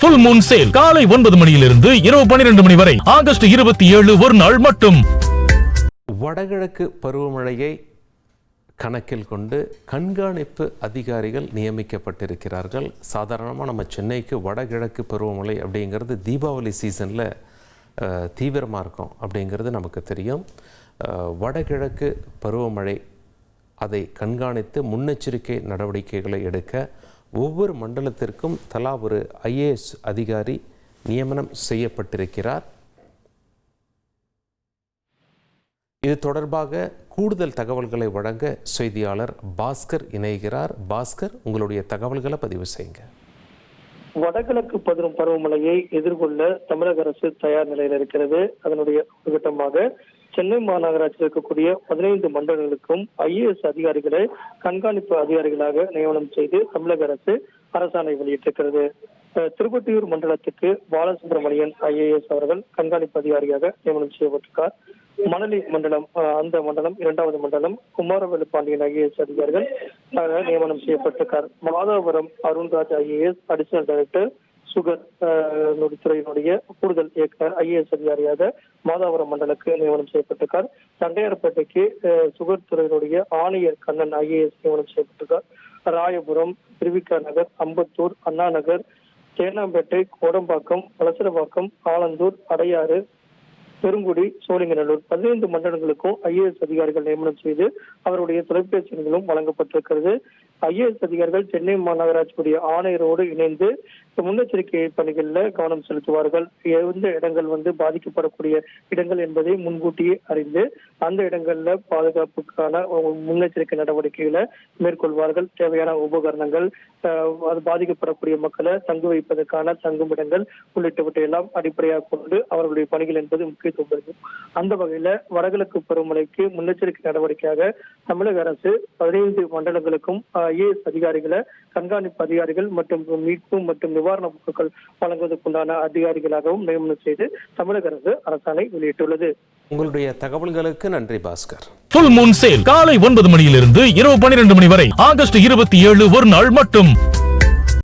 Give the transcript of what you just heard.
Full Moon Sale காலை 9 மணியிலிருந்து இரவு 12 மணி வரை ஆகஸ்ட் 27 ஒரு நாள் மட்டும். வடகிழக்கு பருவமழையை கணக்கில் கொண்டு கண்காணிப்பு அதிகாரிகள் நியமிக்கப்பட்டிருக்கிறார்கள். சாதாரணமாக நம்ம சென்னைக்கு வடகிழக்கு பருவமழை அப்படிங்கிறது தீபாவளி சீசனில் தீவிரமாக இருக்கும் அப்படிங்கிறது நமக்கு தெரியும். வடகிழக்கு பருவமழை அதை கண்காணித்து முன்னெச்சரிக்கை நடவடிக்கைகளை எடுக்க ஒவ்வொரு மண்டலத்திற்கும் தலா ஒரு IAS அதிகாரி நியமனம் செய்யப்பட்டிருக்கிறார். இது தொடர்பாக கூடுதல் தகவல்களை வழங்க செய்தியாளர் பாஸ்கர் இணைகிறார். பாஸ்கர், உங்களுடைய தகவல்களை பதிவு செய்யுங்க. வடகிழக்கு பருவமழையை எதிர்கொள்ள தமிழக அரசு தயார் நிலையில் இருக்கிறது. அதனுடைய ஒரு கட்டமாக சென்னை மாநகராட்சியில் இருக்கக்கூடிய 15 மண்டலங்களுக்கும் IAS அதிகாரிகளை கண்காணிப்பு அதிகாரிகளாக நியமனம் செய்து தமிழக அரசு அரசாணை வெளியிட்டிருக்கிறது. திருப்பட்டியூர் மண்டலத்துக்கு பாலசுப்ரமணியன் IAS அவர்கள் கண்காணிப்பு அதிகாரியாக நியமனம் செய்யப்பட்டிருக்கார். மணலி மண்டலம், அந்த மண்டலம் 2வது மண்டலம் குமாரவேலு பாண்டியன் IAS அதிகாரிகள் நியமனம் செய்யப்பட்டிருக்கார். Madhavaram Arunraj IAS additional director sugar துறையினுடைய கூடுதல் இயக்குனர் IAS அதிகாரியாக மாதாவரம் மண்டலுக்கு நியமனம் செய்யப்பட்டிருக்கார். தண்டையார்பேட்டைக்கு சுகர் துறையினுடைய ஆணையர் கண்ணன் IAS நியமனம் செய்யப்பட்டிருக்கார். ராயபுரம், திருவிக்கா நகர், அம்பத்தூர், அண்ணா நகர், தேனாம்பேட்டை, கோடம்பாக்கம், வலசரவாக்கம், ஆலந்தூர், அடையாறு, பெருங்குடி, சோழிங்கநல்லூர் 15 மண்டலங்களுக்கும் IAS அதிகாரிகள் நியமனம் செய்து அவருடைய தொலைபேசி எண்களும் வழங்கப்பட்டிருக்கிறது. IAS அதிகாரிகள் சென்னை மாநகராட்சியுடைய ஆணையரோடு இணைந்து முன்னெச்சரிக்கை பணிகளில் கவனம் செலுத்துவார்கள். எந்த இடங்கள் பாதிக்கப்படக்கூடிய இடங்கள் என்பதை முன்கூட்டியே அறிந்து அந்த இடங்கள்ல பாதுகாப்புக்கான முன்னெச்சரிக்கை நடவடிக்கைகளை மேற்கொள்வார்கள். தேவையான உபகரணங்கள், அது பாதிக்கப்படக்கூடிய மக்களை தங்கு வைப்பதற்கான தங்குமிடங்கள் உள்ளிட்டவற்றை எல்லாம் அடிப்படையாக கொண்டு அவர்களுடைய பணிகள் என்பது முக்கியத்துவம் பெறும். அந்த வகையில வடகிழக்கு பருவமழைக்கு முன்னெச்சரிக்கை நடவடிக்கையாக தமிழக அரசு 15 மண்டலங்களுக்கும் IAS அதிகாரிகளை கண்காணிப்பு அதிகாரிகள் மற்றும் மீட்பு மற்றும் நிவாரண பொருட்கள் வழங்குவதற்குண்டான அதிகாரிகளாகவும் நியமனம் செய்து தமிழக அரசு அரசாணை வெளியிட்டுள்ளது. உங்களுடைய தகவல்களுக்கு நன்றி பாஸ்கர். Full Moon Sale காலை 9 மணியிலிருந்து இரவு 12 மணி வரை ஆகஸ்ட் 27 ஒரு நாள் மட்டும்.